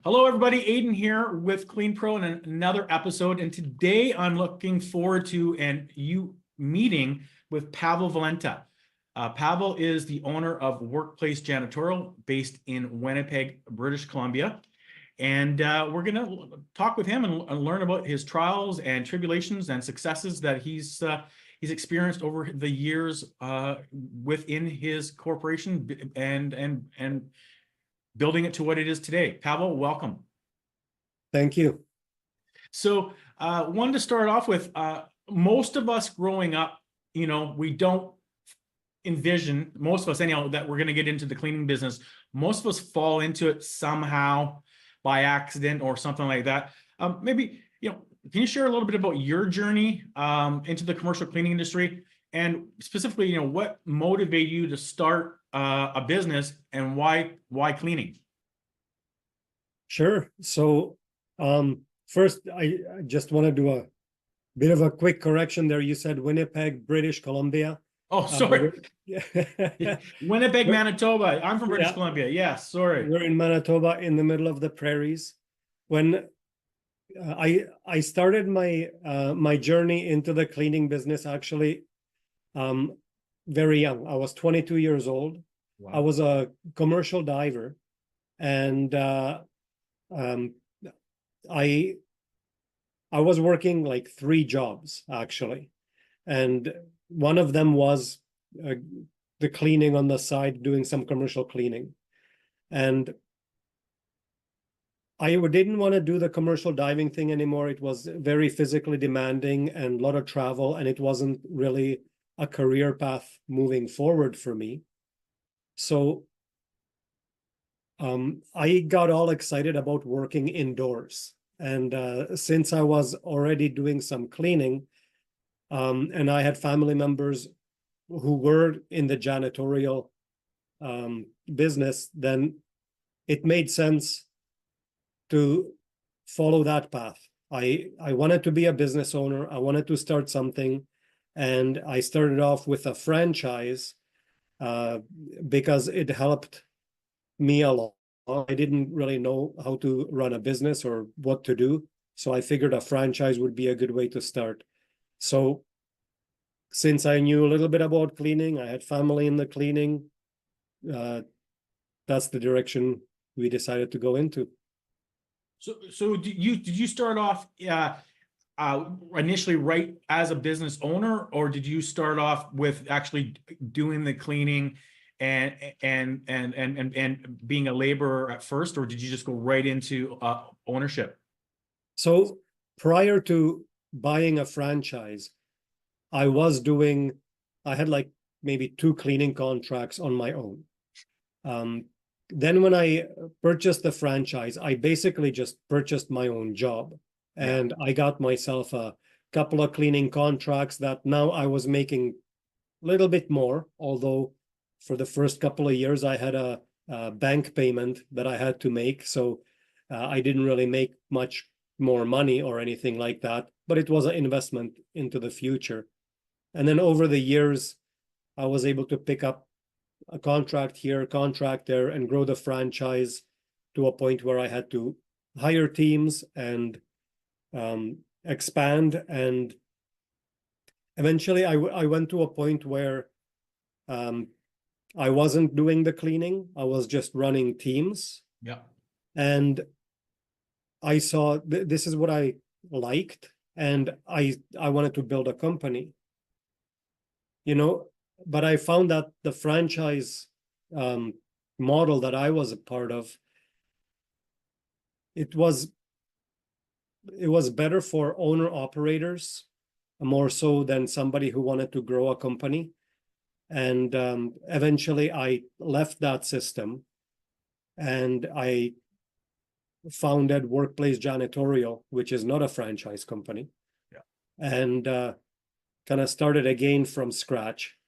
Hello, everybody. Aiden here with Clean Pro in another episode. And today I'm looking forward to you meeting with Pavel Valenta. Pavel is the owner of Workplace Janitorial based in Winnipeg, British Columbia. And we're going to talk with him and learn about his trials and tribulations and successes that he's experienced over the years within his corporation and building it to what it is today. Pavel, welcome. Thank you. So wanted to start off with, most of us growing up, we don't envision, most of us anyhow, that we're going to get into the cleaning business. Most of us fall into it somehow by accident or something like that. Maybe, can you share a little bit about your journey into the commercial cleaning industry? And specifically, what motivated you to start a business and why cleaning? Sure. So first, I just want to do a bit of a quick correction there. You said Winnipeg, British Columbia. Oh, sorry. Winnipeg, Manitoba. I'm from British Columbia. Yes, sorry. We're in Manitoba in the middle of the prairies. When I started my journey into the cleaning business, actually, very young. I was 22 years old. Wow. I was a commercial diver, and I was working like 3 jobs actually, and one of them was the cleaning on the side, doing some commercial cleaning, and I didn't want to do the commercial diving thing anymore. It was very physically demanding and a lot of travel, and it wasn't really a career path moving forward for me. So I got all excited about working indoors. And since I was already doing some cleaning, and I had family members who were in the janitorial business, then it made sense to follow that path. I wanted to be a business owner. I wanted to start something. And I started off with a franchise because it helped me a lot. I didn't really know how to run a business or what to do. So I figured a franchise would be a good way to start. So since I knew a little bit about cleaning, I had family in the cleaning, that's the direction we decided to go into. So did you start off initially right as a business owner, or did you start off with actually doing the cleaning and being a laborer at first, or did you just go right into ownership? So prior to buying a franchise, I had like maybe 2 cleaning contracts on my own. Then when I purchased the franchise, I basically just purchased my own job. And I got myself a couple of cleaning contracts that now I was making a little bit more, although for the first couple of years I had a bank payment that I had to make. So I didn't really make much more money or anything like that, but it was an investment into the future. And then over the years, I was able to pick up a contract here, a contract there, and grow the franchise to a point where I had to hire teams and expand. And eventually I went to a point where I wasn't doing the cleaning. I was just running teams. Yeah. And I saw this is what I liked, and I wanted to build a company, but I found that the franchise model that I was a part of, it was better for owner operators more so than somebody who wanted to grow a company. And eventually I left that system and I founded Workplace Janitorial, which is not a franchise company. Yeah. And kind of started again from scratch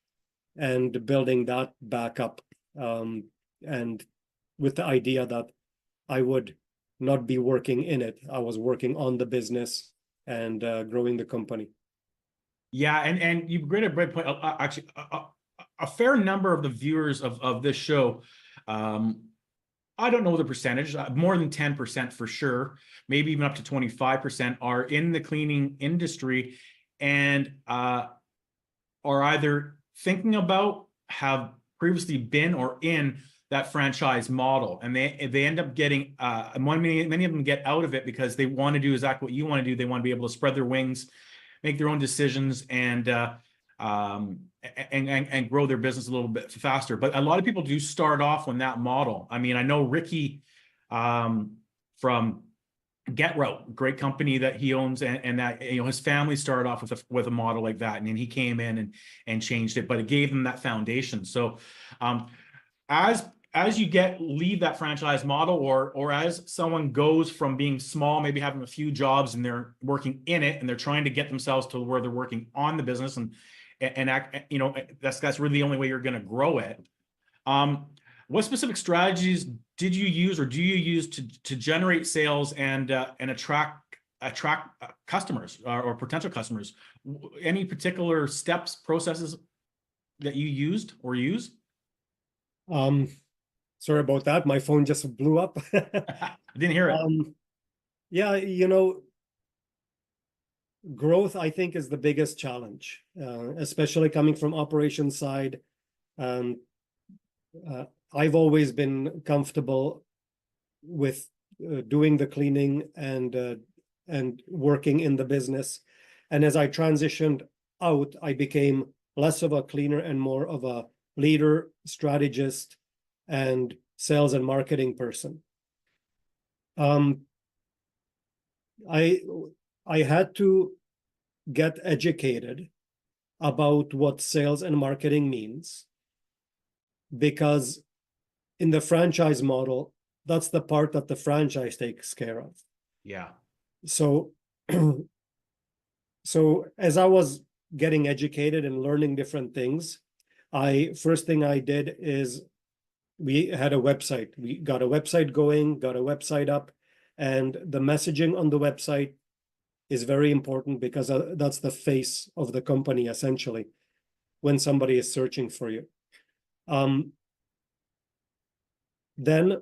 and building that back up, and with the idea that I would not be working in it. I was working on the business and growing the company. Yeah, and you've made a great point. Actually, a fair number of the viewers of this show, I don't know the percentage, more than 10% for sure, maybe even up to 25% are in the cleaning industry and are either thinking about, have previously been or in that franchise model, and they end up getting many of them get out of it because they want to do exactly what you want to do. They want to be able to spread their wings, make their own decisions, and grow their business a little bit faster. But a lot of people do start off on that model. I mean, I know Ricky from GetRoute, great company that he owns, and that, you know, his family started off with a model like that, and then he came in and changed it, but it gave them that foundation. So as you leave that franchise model, or as someone goes from being small, maybe having a few jobs, and they're working in it, and they're trying to get themselves to where they're working on the business, and you know, that's really the only way you're going to grow it. What specific strategies did you use, or do you use to generate sales and attract customers or potential customers? Any particular steps, processes that you used or use? Sorry about that. My phone just blew up. I didn't hear it. Yeah, you know, growth, I think, is the biggest challenge, especially coming from operations side. I've always been comfortable with doing the cleaning and working in the business. And as I transitioned out, I became less of a cleaner and more of a leader, strategist, and sales and marketing person. I had to get educated about what sales and marketing means, because in the franchise model, that's the part that the franchise takes care of. Yeah. So, so as I was getting educated and learning different things, first thing I did is we had a website. We got a website going, got a website up, and the messaging on the website is very important because that's the face of the company, essentially, when somebody is searching for you. Then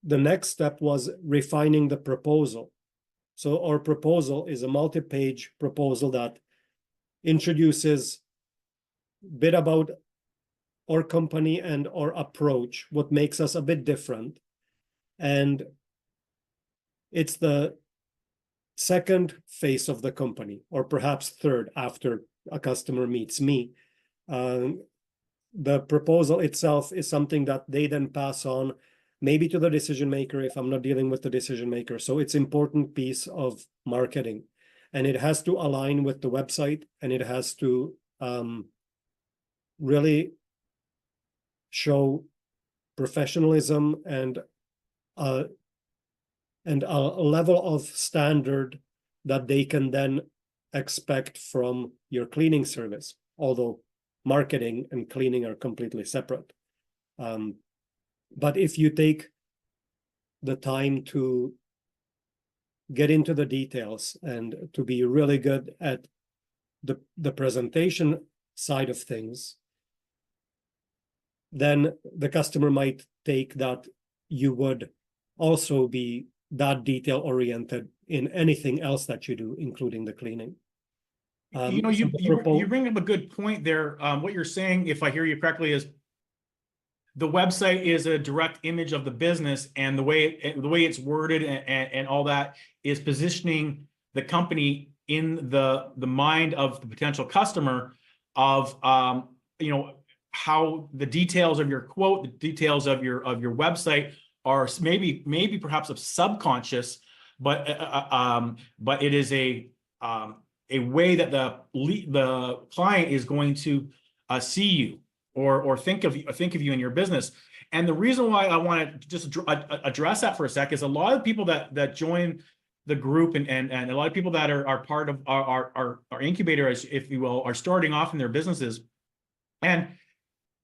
the next step was refining the proposal. So our proposal is a multi-page proposal that introduces a bit about our company and our approach, what makes us a bit different. And it's the second face of the company, or perhaps third after a customer meets me. The proposal itself is something that they then pass on, maybe to the decision maker if I'm not dealing with the decision maker. So it's an important piece of marketing, and it has to align with the website, and it has to really show professionalism and a level of standard that they can then expect from your cleaning service, although marketing and cleaning are completely separate. But if you take the time to get into the details and to be really good at the presentation side of things, then the customer might take that you would also be that detail oriented in anything else that you do, including the cleaning. You know, you bring up a good point there. What you're saying, if I hear you correctly, is the website is a direct image of the business, and the way it's worded and all that is positioning the company in the mind of the potential customer of you know, how the details of your quote, the details of your website are maybe perhaps of subconscious, but it is a way that the client is going to see you or think of you in your business. And the reason why I want to just address that for a sec is a lot of people that join the group and a lot of people that are part of our incubator, if you will, are starting off in their businesses. And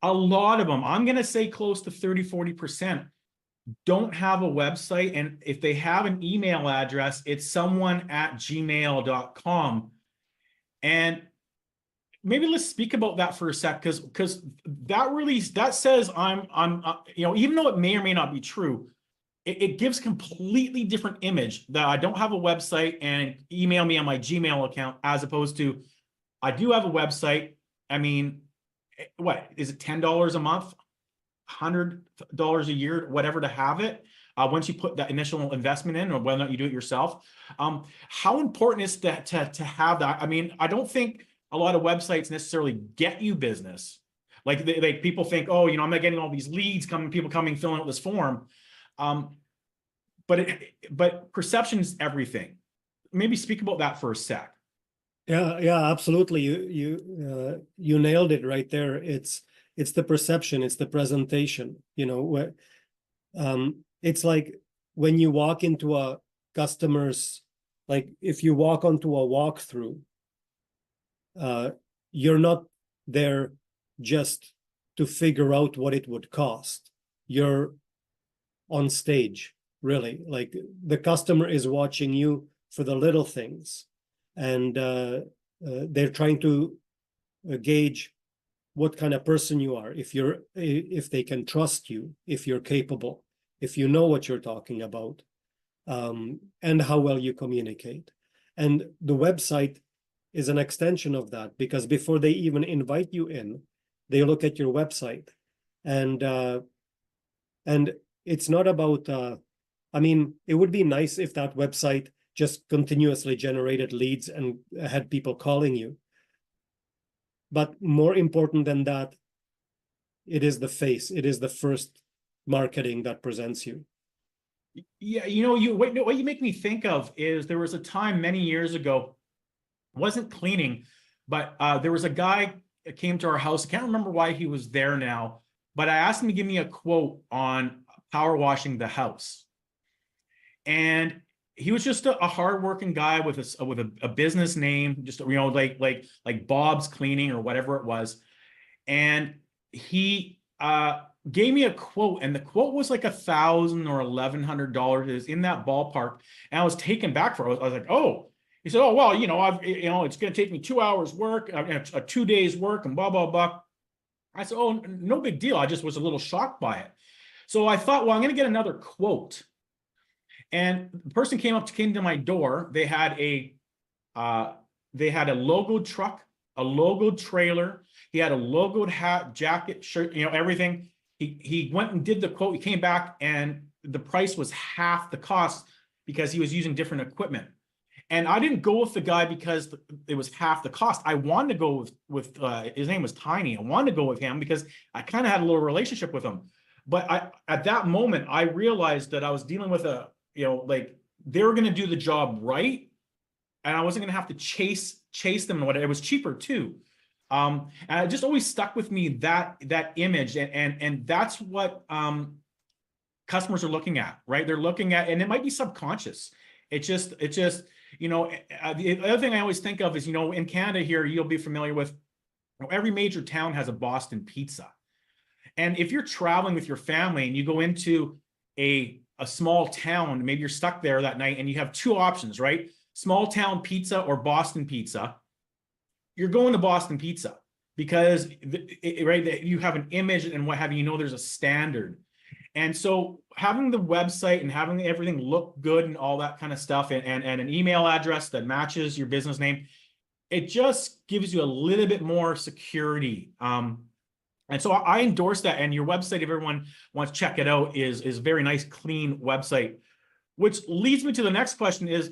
a lot of them, I'm going to say close to 30-40%, don't have a website. And if they have an email address, it's someone@gmail.com. And maybe let's speak about that for a sec, because that says I'm even though it may or may not be true, it gives completely different image that I don't have a website and email me on my Gmail account, as opposed to I do have a website. I mean, what is it, $10 a month, $100 a year, whatever, to have it? Once you put that initial investment in, or whether or not you do it yourself. How important is that to have that? I mean, I don't think a lot of websites necessarily get you business. Like people think, oh, I'm not getting all these leads coming, people coming, filling out this form. But perception is everything. Maybe speak about that for a sec. Yeah, absolutely. You nailed it right there. It's the perception, it's the presentation. It's like when you walk into a customer's, like if you walk onto a walkthrough, you're not there just to figure out what it would cost. You're on stage, really. Like the customer is watching you for the little things, and they're trying to gauge what kind of person you are, if they can trust you, if you're capable, if you know what you're talking about, and how well you communicate. And the website is an extension of that, because before they even invite you in, they look at your website, and it's not about I mean, it would be nice if that website just continuously generated leads and had people calling you. But more important than that, it is the face. It is the first marketing that presents you. Yeah, what you make me think of is there was a time many years ago, wasn't cleaning, but there was a guy that came to our house. I can't remember why he was there now, but I asked him to give me a quote on power washing the house. And he was just a hardworking guy with a business name, just like Bob's Cleaning or whatever it was. And he gave me a quote, and the quote was like $1,000 or $1,100. It was in that ballpark, and I was taken back for it. I was like, oh. He said, oh, well, it's going to take me 2 hours work, 2 days work, and blah blah blah. I said, oh, no big deal. I just was a little shocked by it. So I thought, well, I'm going to get another quote. And the person came to my door. They had a logoed truck, a logoed trailer. He had a logoed hat, jacket, shirt, everything. He went and did the quote. He came back, and the price was half the cost because he was using different equipment. And I didn't go with the guy because it was half the cost. I wanted to go with his name was Tiny. I wanted to go with him because I kind of had a little relationship with him. But at that moment, I realized that I was dealing with like they were going to do the job right, and I wasn't going to have to chase them and whatever. It was cheaper too. And it just always stuck with me, that image, and that's what customers are looking at, right? They're looking at, and it might be subconscious. It just the other thing I always think of is, in Canada here, you'll be familiar with, every major town has a Boston Pizza. And if you're traveling with your family and you go into a small town, maybe you're stuck there that night and you have two options, right? Small town pizza or Boston Pizza. You're going to Boston Pizza because right, you have an image and what have you, there's a standard. And so having the website and having everything look good and all that kind of stuff, and an email address that matches your business name, it just gives you a little bit more security. And so I endorse that. And your website, if everyone wants to check it out, is a very nice, clean website. Which leads me to the next question is,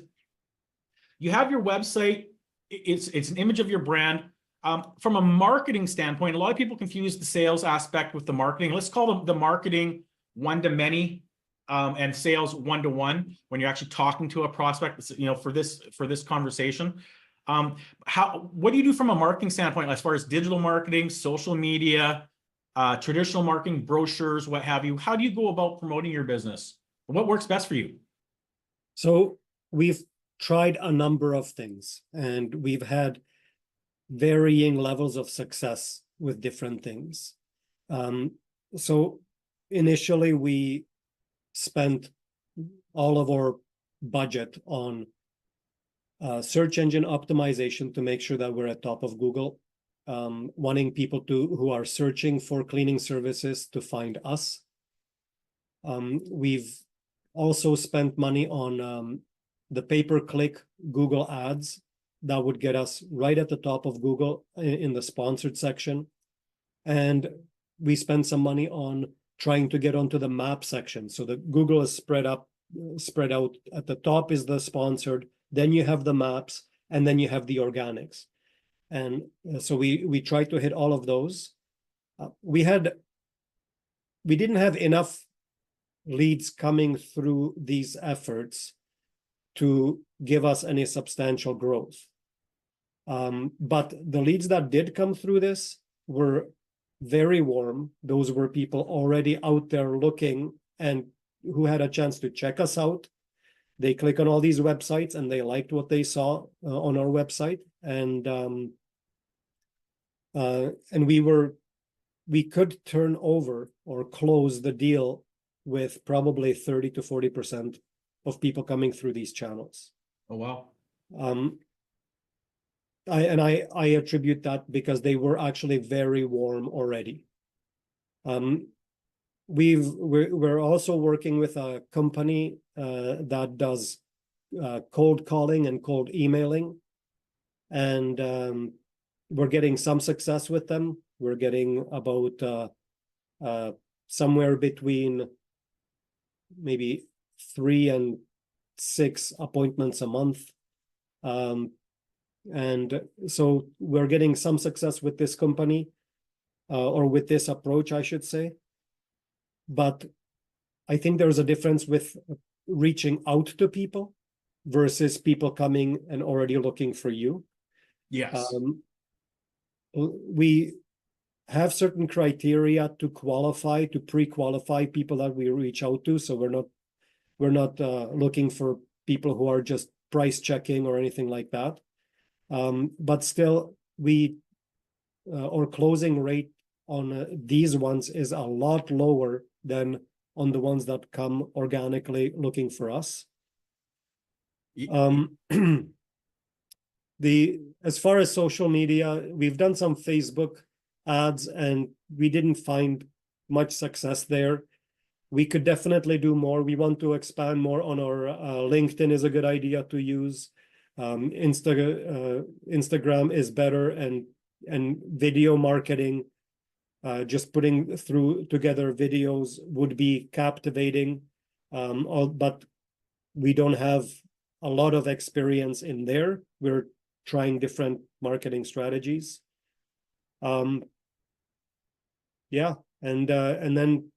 you have your website, it's an image of your brand. From a marketing standpoint, a lot of people confuse the sales aspect with the marketing. Let's call them the marketing one-to-many, and sales one-to-one when you're actually talking to a prospect, for this conversation. What do you do from a marketing standpoint as far as digital marketing, social media, traditional marketing, brochures, what have you? How do you go about promoting your business? What works best for you? So we've tried a number of things, and we've had varying levels of success with different things. So initially, we spent all of our budget on search engine optimization to make sure that we're at top of Google. wanting people who are searching for cleaning services to find us. We've also spent money on the pay-per-click Google ads that would get us right at the top of Google in the sponsored section. And we spent some money on trying to get onto the map section. So the Google is spread out. At the top is the sponsored, then you have the maps, and then you have the organics. And so we tried to hit all of those. We didn't have enough leads coming through these efforts to give us any substantial growth. But the leads that did come through this were very warm. Those were people already out there looking and who had a chance to check us out. They click on all these websites and they liked what they saw on our website. And we could turn over or close the deal with probably 30 to 40% of people coming through these channels. Oh, wow. I attribute that because they were actually very warm already. We're also working with a company that does cold calling and cold emailing, and we're getting some success with them. We're getting about somewhere between maybe 3 and 6 appointments a month. And so we're getting some success with this company, or with this approach, I should say. But I think there's a difference with reaching out to people versus people coming and already looking for you. Yes. We have certain criteria to qualify, to pre-qualify people that we reach out to. So we're not looking for people who are just price checking or anything like that. But still, our closing rate on these ones is a lot lower than on the ones that come organically looking for us. As far as social media, we've done some Facebook ads and we didn't find much success there. We could definitely do more. We want to expand more on our LinkedIn is a good idea to use. Instagram is better, and video marketing, just putting together videos would be captivating. But we don't have a lot of experience in there. We're trying different marketing strategies. Yeah, and then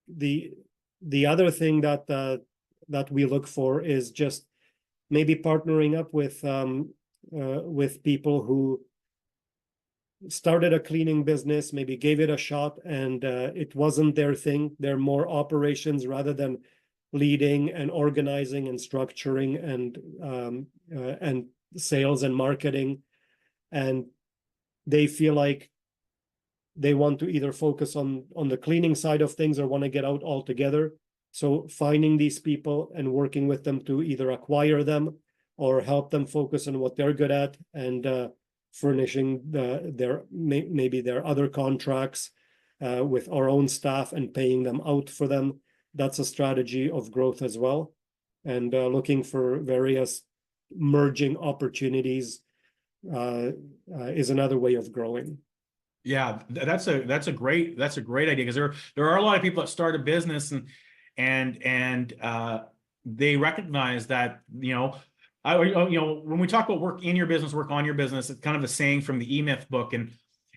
the other thing that we look for is just maybe partnering up with people who started a cleaning business, maybe gave it a shot, and it wasn't their thing. They're more operations rather than leading and organizing and structuring and sales and marketing. And they feel like they want to either focus on the cleaning side of things or want to get out altogether. So finding these people and working with them to either acquire them or help them focus on what they're good at, and furnishing maybe their other contracts with our own staff and paying them out for them. That's a strategy of growth as well. And looking for various merging opportunities is another way of growing. Yeah, that's a great idea, because there are a lot of people that start a business and they recognize that, when we talk about work in your business, work on your business, it's kind of a saying from the E-Myth book, and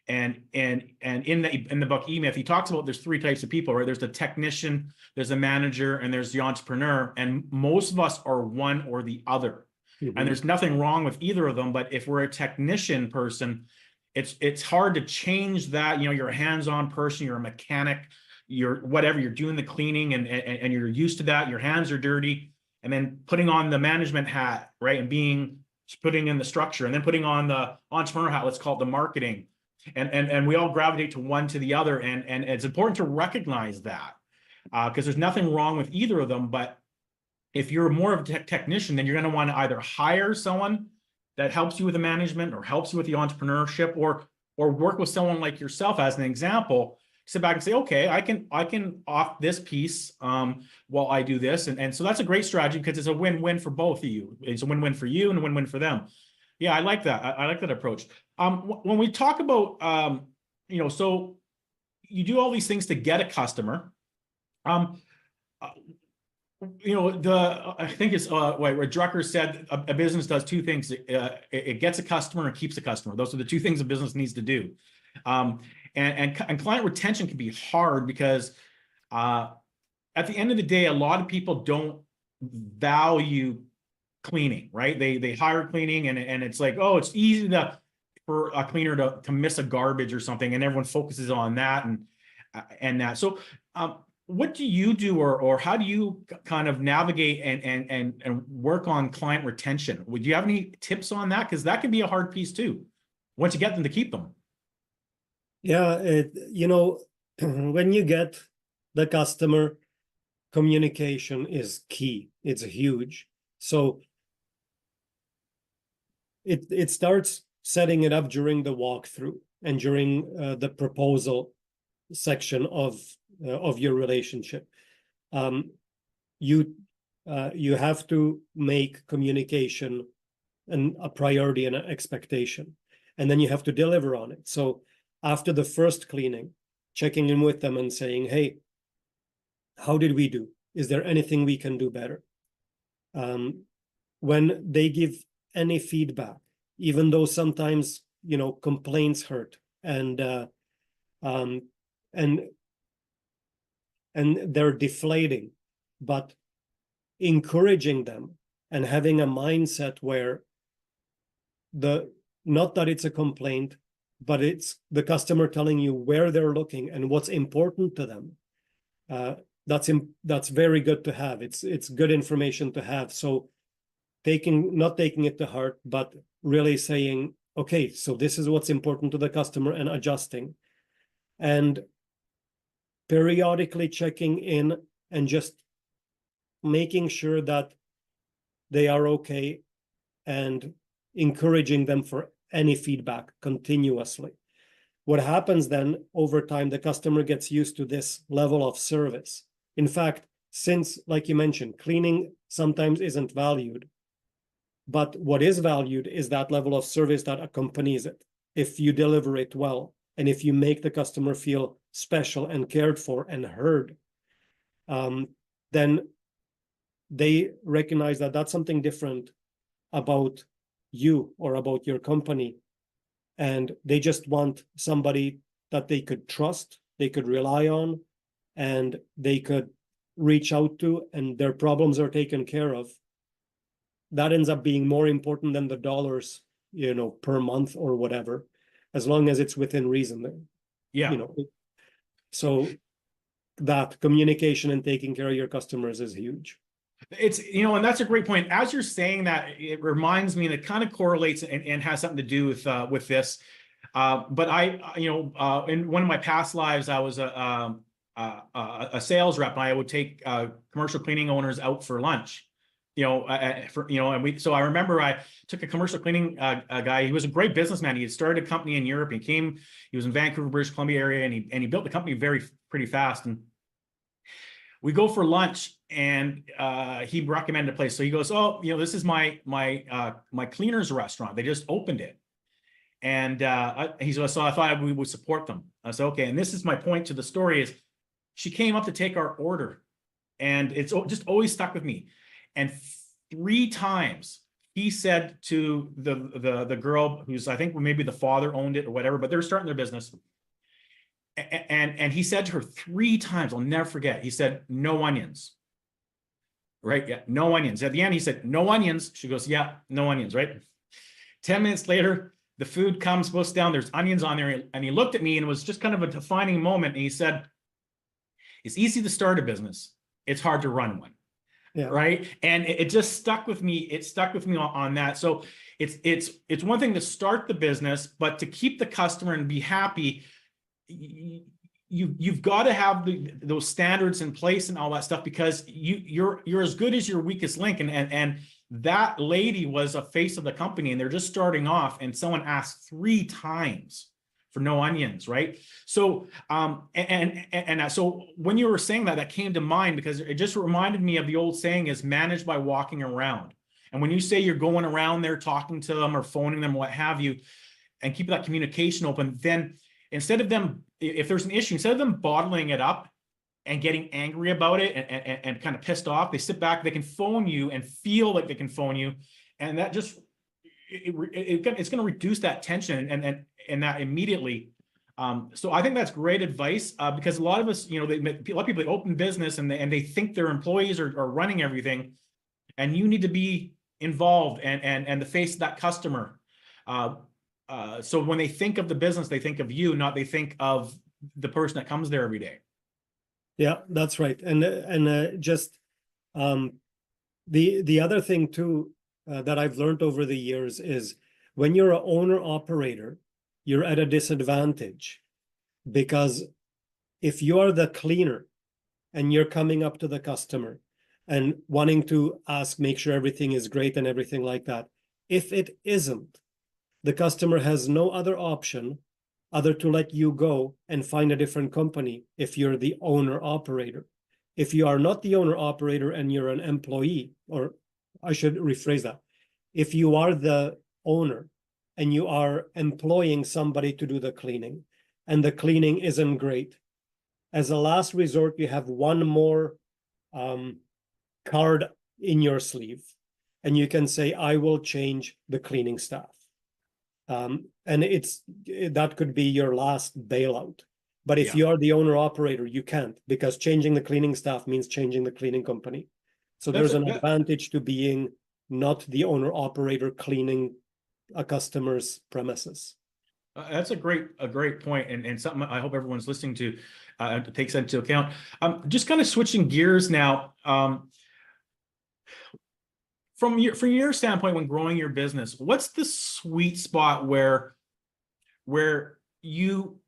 in the book E-Myth, he talks about there's 3 types of people, right? There's the technician, there's a manager, and there's the entrepreneur, and most of us are one or the other. Mm-hmm. And there's nothing wrong with either of them, but if we're a technician person, it's hard to change that. You're a hands-on person, you're a mechanic, you're whatever, you're doing the cleaning and you're used to that, your hands are dirty, and then putting on the management hat, right, and putting in the structure, and then putting on the entrepreneur hat, let's call it the marketing, and we all gravitate to one to the other, and it's important to recognize that, because there's nothing wrong with either of them. But if you're more of a technician, then you're going to want to either hire someone that helps you with the management or helps you with the entrepreneurship, or or work with someone like yourself as an example, sit back and say, okay, I can off this piece while I do this. And so that's a great strategy because it's a win-win for both of you. It's a win-win for you and a win-win for them. Yeah, I like that. I like that approach. When we talk about, so you do all these things to get a customer. I think it's what Drucker said, a business does two things. It gets a customer and keeps a customer. Those are the two things a business needs to do. And client retention can be hard because at the end of the day, a lot of people don't value cleaning, right? They hire cleaning and it's like, oh, it's easy for a cleaner to miss a garbage or something, and everyone focuses on that and that. So what do you do, or how do you kind of navigate and work on client retention? Would you have any tips on that? Because that can be a hard piece too, once you get them to keep them. Yeah, when you get the customer, communication is key. It's huge. So it starts setting it up during the walkthrough and during the proposal section of your relationship. You have to make communication a priority and an expectation, and then you have to deliver on it. So after the first cleaning, checking in with them and saying, hey, how did we do? Is there anything we can do better? When they give any feedback, even though sometimes, complaints hurt and they're deflating, but encouraging them and having a mindset where not that it's a complaint, but it's the customer telling you where they're looking and what's important to them. That's very good to have. It's good information to have. So not taking it to heart, but really saying, okay, so this is what's important to the customer, and adjusting. And periodically checking in and just making sure that they are okay and encouraging them for any feedback continuously. What happens then over time, the customer gets used to this level of service. In fact, since, like you mentioned, cleaning sometimes isn't valued, but what is valued is that level of service that accompanies it. If you deliver it well, and if you make the customer feel special and cared for and heard, then they recognize that that's something different about you or about your company. And they just want somebody that they could trust, they could rely on, and they could reach out to, and their problems are taken care of. That ends up being more important than the dollars, per month or whatever, as long as it's within reason. Yeah. So that communication and taking care of your customers is huge. It's, and that's a great point. As you're saying that, it reminds me, and it kind of correlates and has something to do with this. But in one of my past lives, I was a sales rep, and I would take commercial cleaning owners out for lunch. So I remember I took a commercial cleaning guy. He was a great businessman. He had started a company in Europe. He was in Vancouver, British Columbia area, and he built the company pretty fast. And we go for lunch, and he recommended a place. So he goes, oh, this is my cleaner's restaurant. They just opened it. And he said, so I thought we would support them. I said, okay. And this is my point to the story is she came up to take our order, and it's just always stuck with me. And 3 times he said to the girl, who's, I think maybe the father owned it or whatever, but they're starting their business. And he said to her 3 times, I'll never forget, he said, no onions. Right? Yeah, no onions. At the end, he said, no onions. She goes, yeah, no onions, right? 10 minutes later, the food comes, goes down, there's onions on there. And he looked at me, and it was just kind of a defining moment. And he said, it's easy to start a business. It's hard to run one. Yeah. Right. And it just stuck with me. It stuck with me on that. So it's one thing to start the business, but to keep the customer and be happy, you've got to have those standards in place and all that stuff, because you're as good as your weakest link. And that lady was a face of the company, and they're just starting off, and someone asked 3 times for no onions, right? So, so when you were saying that, that came to mind because it just reminded me of the old saying is managed by walking around. And when you say you're going around there talking to them or phoning them, what have you, and keep that communication open, then instead of them, if there's an issue, instead of them bottling it up and getting angry about it and kind of pissed off, they sit back, they can phone you and feel like they can phone you. And that just, it's going to reduce that tension and that immediately. So I think that's great advice because a lot of us, a lot of people open business and they think their employees are running everything, and you need to be involved and the face of that customer. So when they think of the business, they think of you, not they think of the person that comes there every day. Yeah, that's right. And just the other thing too that I've learned over the years is when you're an owner operator, you're at a disadvantage, because if you are the cleaner and you're coming up to the customer and wanting to make sure everything is great and everything like that, if it isn't, the customer has no other option other to let you go and find a different company if you're the owner operator. If you are not the owner operator and you're an employee, or I should rephrase that, if you are the owner and you are employing somebody to do the cleaning and the cleaning isn't great, as a last resort, you have one more card in your sleeve, and you can say, I will change the cleaning staff. And that could be your last bailout. But if you are the owner operator, you can't, because changing the cleaning staff means changing the cleaning company. So there's an advantage to being not the owner operator cleaning a customer's premises. That's a great point, and something I hope everyone's listening to takes that into account. Just kind of switching gears now. From your standpoint, when growing your business, what's the sweet spot where you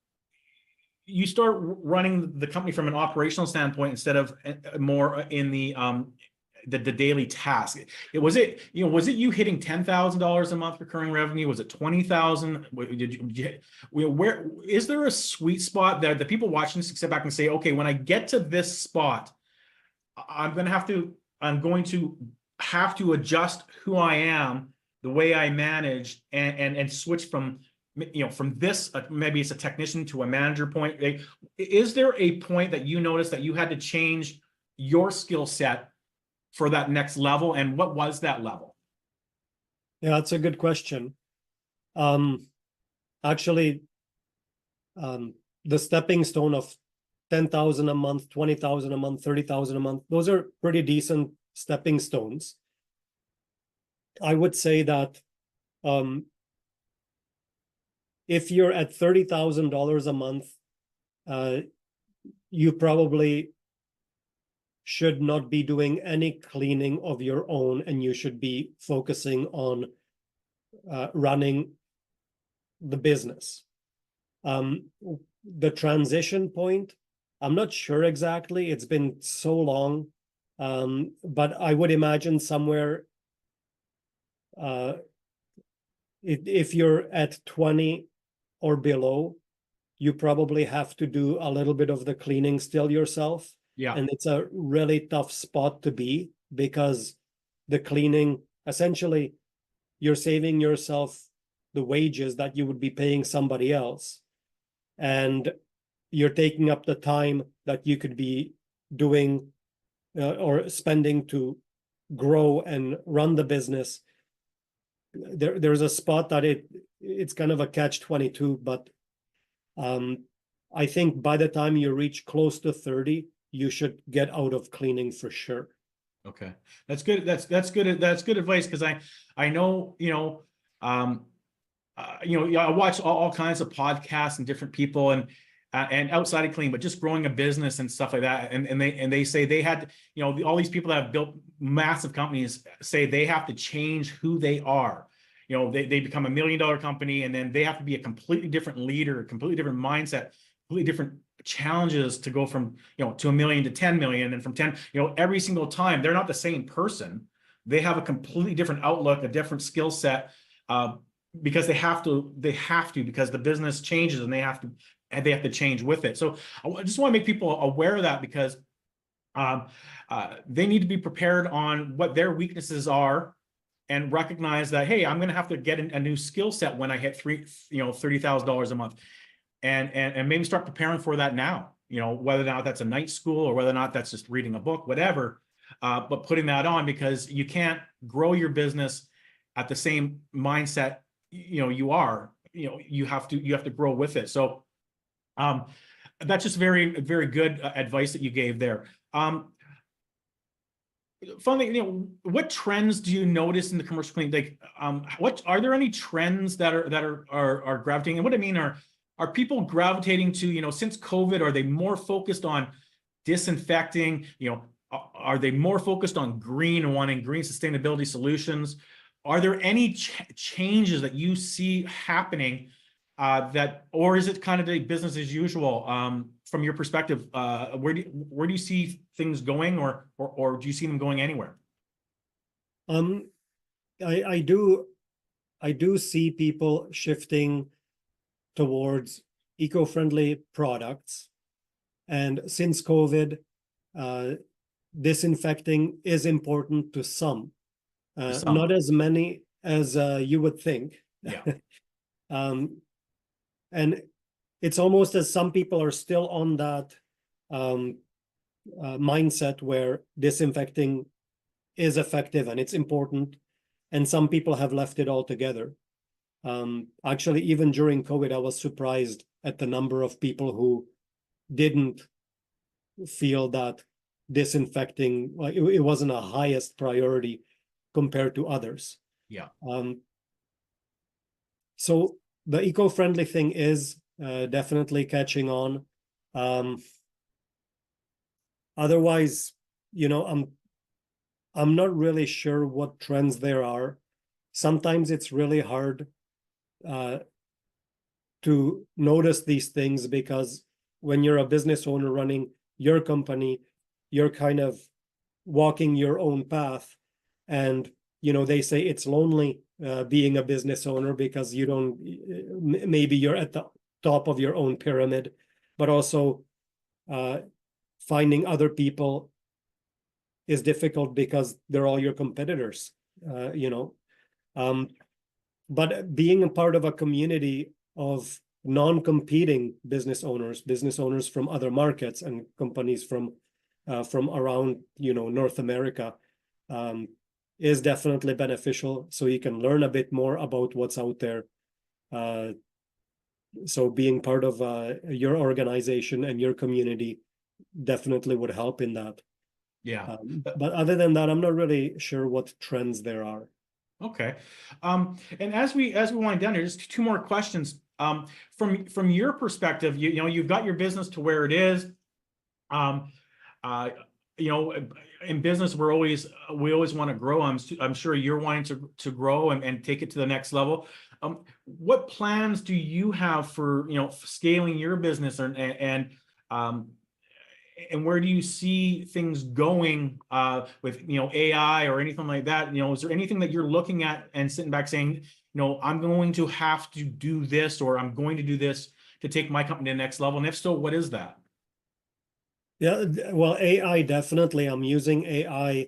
start running the company from an operational standpoint instead of more in the daily task? Was it you hitting $10,000 a month recurring revenue? Was it 20,000? Where is there a sweet spot that the people watching this can sit back and say, okay, when I get to this spot, I'm going to have to adjust who I am, the way I manage, and switch from this, maybe it's a technician to a manager point. Is there a point that you noticed that you had to change your skill set for that next level, and what was that level? Yeah, that's a good question. Actually, the stepping stone of 10,000 a month, 20,000 a month, 30,000 a month, those are pretty decent stepping stones. I would say that if you're at $30,000 a month, you probably should not be doing any cleaning of your own, and you should be focusing on running the business. The transition point, I'm not sure exactly. It's been so long, but I would imagine somewhere, if you're at 20 or below, you probably have to do a little bit of the cleaning still yourself. Yeah. And it's a really tough spot to be, because the cleaning, essentially, you're saving yourself the wages that you would be paying somebody else. And you're taking up the time that you could be doing or spending to grow and run the business. There's a spot that it's kind of a catch-22, but I think by the time you reach close to 30, you should get out of cleaning for sure. Okay, that's good. That's good. That's good advice, because I know I watch all kinds of podcasts and different people and outside of clean, but just growing a business and stuff like that. And they say they had, all these people that have built massive companies say they have to change who they are. They become $1 million company, and then they have to be a completely different leader, completely different mindset, completely different challenges to go from, to 1 million to 10 million. And from 10, every single time, they're not the same person. They have a completely different outlook, a different skill set. because they have to because the business changes and they have to change with it. So I just want to make people aware of that, because they need to be prepared on what their weaknesses are and recognize that, hey, I'm going to have to get a new skill set when I hit $30,000 a month, and maybe start preparing for that now, whether or not that's a night school or whether or not that's just reading a book, whatever, but putting that on, because you can't grow your business at the same mindset you have to grow with it. So that's just very, very good advice that you gave there. Finally, what trends do you notice in the commercial cleaning? Like, what are there any trends that are gravitating? And what I mean are people gravitating to, since COVID, are they more focused on disinfecting? Are they more focused on green and wanting green sustainability solutions? Are there any changes that you see happening or is it kind of the business as usual? From your perspective, where do you see things going, or do you see them going anywhere? I do see people shifting towards eco-friendly products, and since COVID, disinfecting is important to some, not as many as you would think. Yeah. And it's almost as some people are still on that mindset where disinfecting is effective and it's important, and some people have left it altogether. Actually, even during COVID, I was surprised at the number of people who didn't feel that disinfecting, like it wasn't a highest priority compared to others. Yeah. So the eco-friendly thing is definitely catching on. Otherwise, I'm not really sure what trends there are. Sometimes it's really hard to notice these things, because when you're a business owner running your company, you're kind of walking your own path. And, they say it's lonely being a business owner, because you don't, maybe you're at the top of your own pyramid, but also finding other people is difficult because they're all your competitors, but being a part of a community of non-competing business owners from other markets and companies from around, North America, is definitely beneficial. So you can learn a bit more about what's out there. So being part of your organization and your community definitely would help in that. Yeah. But other than that, I'm not really sure what trends there are. Okay. And as we wind down here, just two more questions. From your perspective, you've got your business to where it is. In business, we always want to grow. I'm sure you're wanting to grow and take it to the next level. What plans do you have for scaling your business, and where do you see things going with AI or anything like that? Is there anything that you're looking at and sitting back saying, I'm going to have to do this, or I'm going to do this to take my company to the next level? And if so, what is that? Yeah, well, AI, definitely. I'm using AI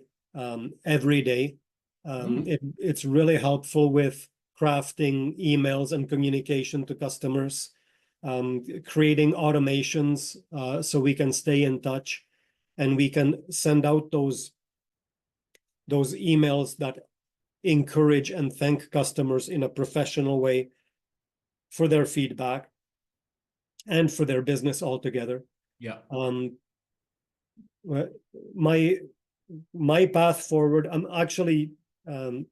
every day. It's really helpful with crafting emails and communication to customers, creating automations so we can stay in touch, and we can send out those emails that encourage and thank customers in a professional way for their feedback and for their business altogether. Yeah. My path forward, I'm actually I'm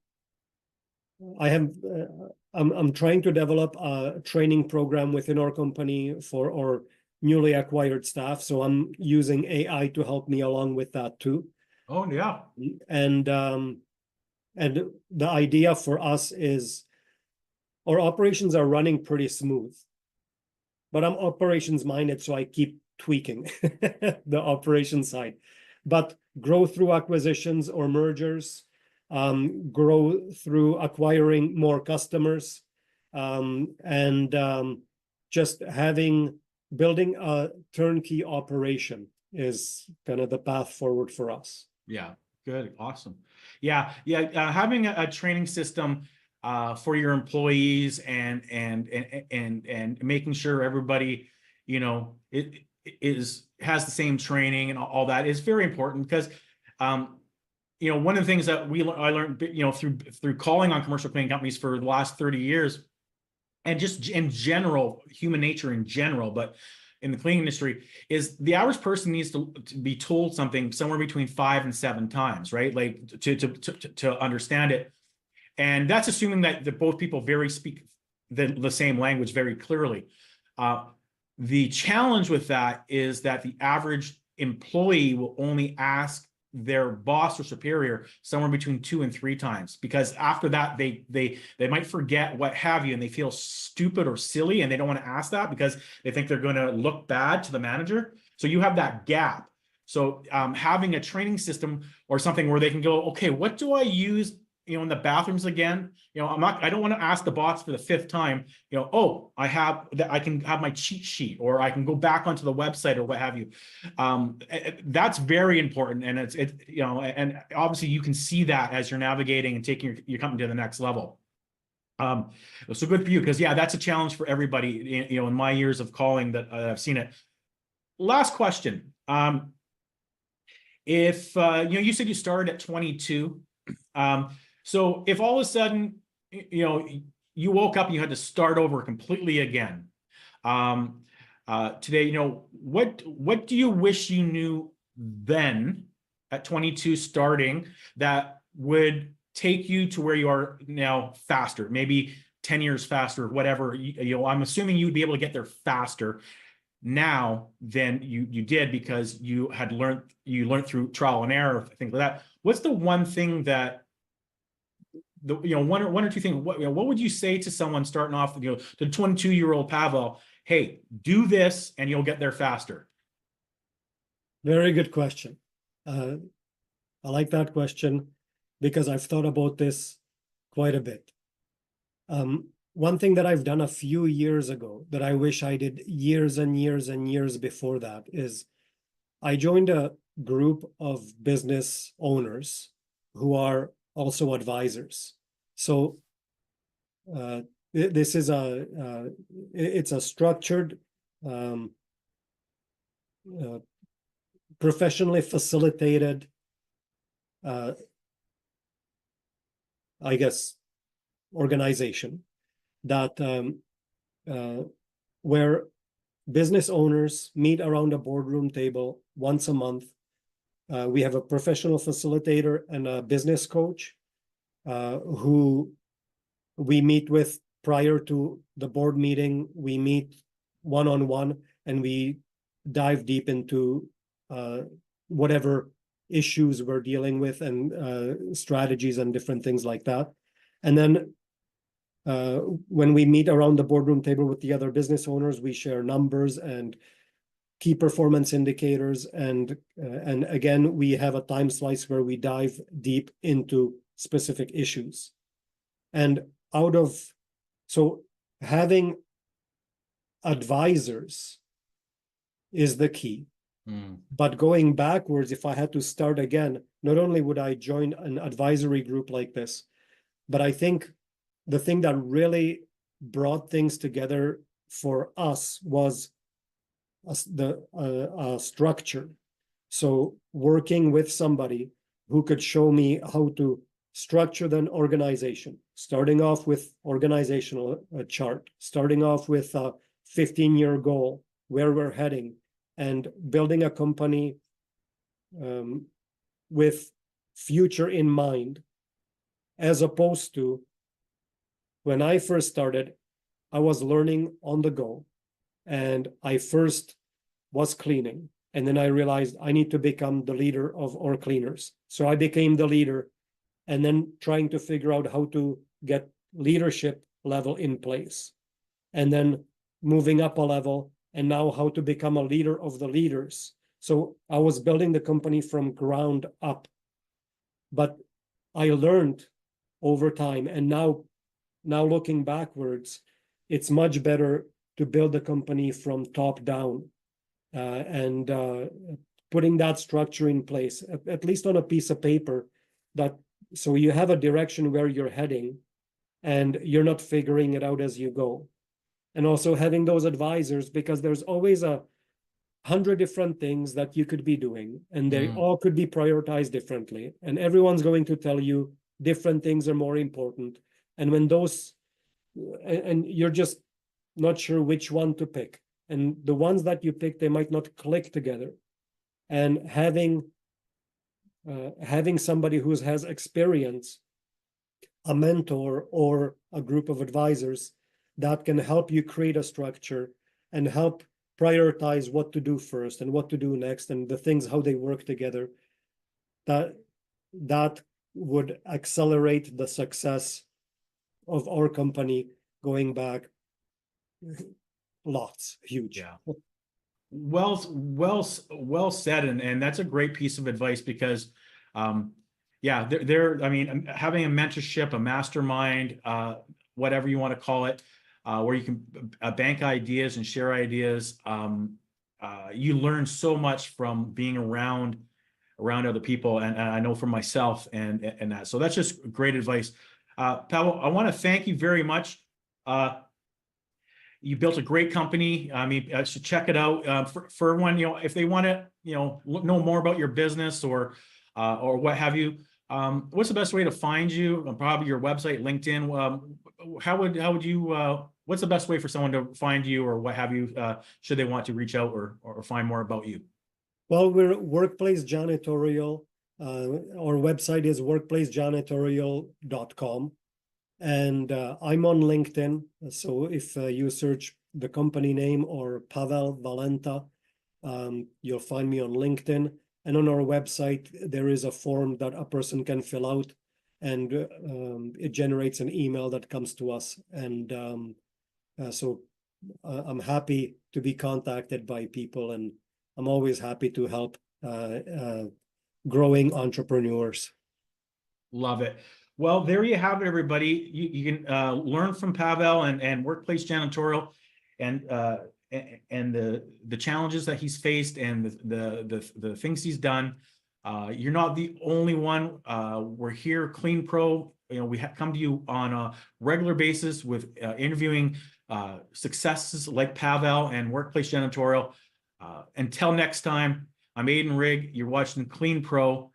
trying to develop a training program within our company for our newly acquired staff. So I'm using AI to help me along with that too. Oh yeah. And the idea for us is our operations are running pretty smooth, but I'm operations minded, so I keep tweaking the operation side. But grow through acquisitions or mergers, grow through acquiring more customers, just building a turnkey operation is kind of the path forward for us. Yeah, good, awesome. Yeah, yeah. Having a training system for your employees and making sure everybody, it has the same training and all that is very important because, one of the things that I learned, through calling on commercial cleaning companies for the last 30 years, and just in general, human nature in general, but in the cleaning industry, is the average person needs to be told something somewhere between 5 and 7 times, right? Like to understand it. And that's assuming that both people speak the same language very clearly. The challenge with that is that the average employee will only ask their boss or superior somewhere between 2 and 3 times, because after that they might forget what have you, and they feel stupid or silly, and they don't want to ask that because they think they're going to look bad to the manager. So you have that gap. So having a training system or something where they can go, okay, what do I use in the bathrooms again? I don't want to ask the boss for the 5th time, oh, I can have my cheat sheet, or I can go back onto the website or what have you. That's very important. And and obviously you can see that as you're navigating and taking your company to the next level. So good for you, because yeah, that's a challenge for everybody, in my years of calling that I've seen it. Last question. If you said you started at 22, so if all of a sudden, you woke up and you had to start over completely again, today, what do you wish you knew then at 22 starting that would take you to where you are now faster, maybe 10 years faster, whatever, I'm assuming you'd be able to get there faster now than you did, because you learned through trial and error, things like that. What's the one thing that one or two things, what would you say to someone starting off, the 22-year-old Pavel, hey, do this and you'll get there faster? Very good question. I like that question because I've thought about this quite a bit. One thing that I've done a few years ago that I wish I did years and years and years before that is I joined a group of business owners who are also advisors. So this is it's a structured, professionally facilitated, I guess, organization that where business owners meet around a boardroom table once a month. We have a professional facilitator and a business coach who we meet with prior to the board meeting. We meet one-on-one and we dive deep into whatever issues we're dealing with and strategies and different things like that. And then when we meet around the boardroom table with the other business owners, we share numbers and key performance indicators. And again, we have a time slice where we dive deep into specific issues. And so having advisors is the key. But going backwards, if I had to start again, not only would I join an advisory group like this, but I think the thing that really brought things together for us was the structure. So working with somebody who could show me how to structure an organization, starting off with organizational chart, starting off with a 15-year goal, where we're heading, and building a company with future in mind, as opposed to when I first started, I was learning on the go, and I first was cleaning, and then I realized I need to become the leader of our cleaners. So I became the leader, and then trying to figure out how to get leadership level in place, and then moving up a level, and now how to become a leader of the leaders. So I was building the company from ground up, but I learned over time, and now now looking backwards, it's much better to build a company from top down, and putting that structure in place, at least on a piece of paper, that so you have a direction where you're heading and you're not figuring it out as you go. And also having those advisors, because there's always 100 different things that you could be doing, and they all could be prioritized differently. And everyone's going to tell you different things are more important. And when those, and you're just not sure which one to pick. And the ones that you pick, they might not click together. And having somebody who has experience, a mentor or a group of advisors that can help you create a structure and help prioritize what to do first and what to do next, and the things, how they work together, that would accelerate the success of our company going back lots, huge. Yeah. Well said. And that's a great piece of advice because, yeah, I mean, having a mentorship, a mastermind, whatever you want to call it, where you can bank ideas and share ideas. You learn so much from being around other people. And I know for myself and that, so that's just great advice. Pavel, I want to thank you very much. You built a great company. I mean, I should check it out. For one, if they want to, know more about your business or what have you, what's the best way to find you? Probably your website, LinkedIn. How would you? What's the best way for someone to find you or what have you? Should they want to reach out or find more about you? Well, we're Workplace Janitorial. Our website is workplacejanitorial.com. And I'm on LinkedIn. So if you search the company name or Pavel Valenta, you'll find me on LinkedIn. And on our website, there is a form that a person can fill out, and it generates an email that comes to us. And so I'm happy to be contacted by people, and I'm always happy to help growing entrepreneurs. Love it. Well, there you have it, everybody. You can learn from Pavel and Workplace Janitorial, and the challenges that he's faced and the things he's done. You're not the only one. We're here, Clean Pro. We come to you on a regular basis with interviewing successes like Pavel and Workplace Janitorial. Until next time, I'm Aiden Rigg. You're watching Clean Pro.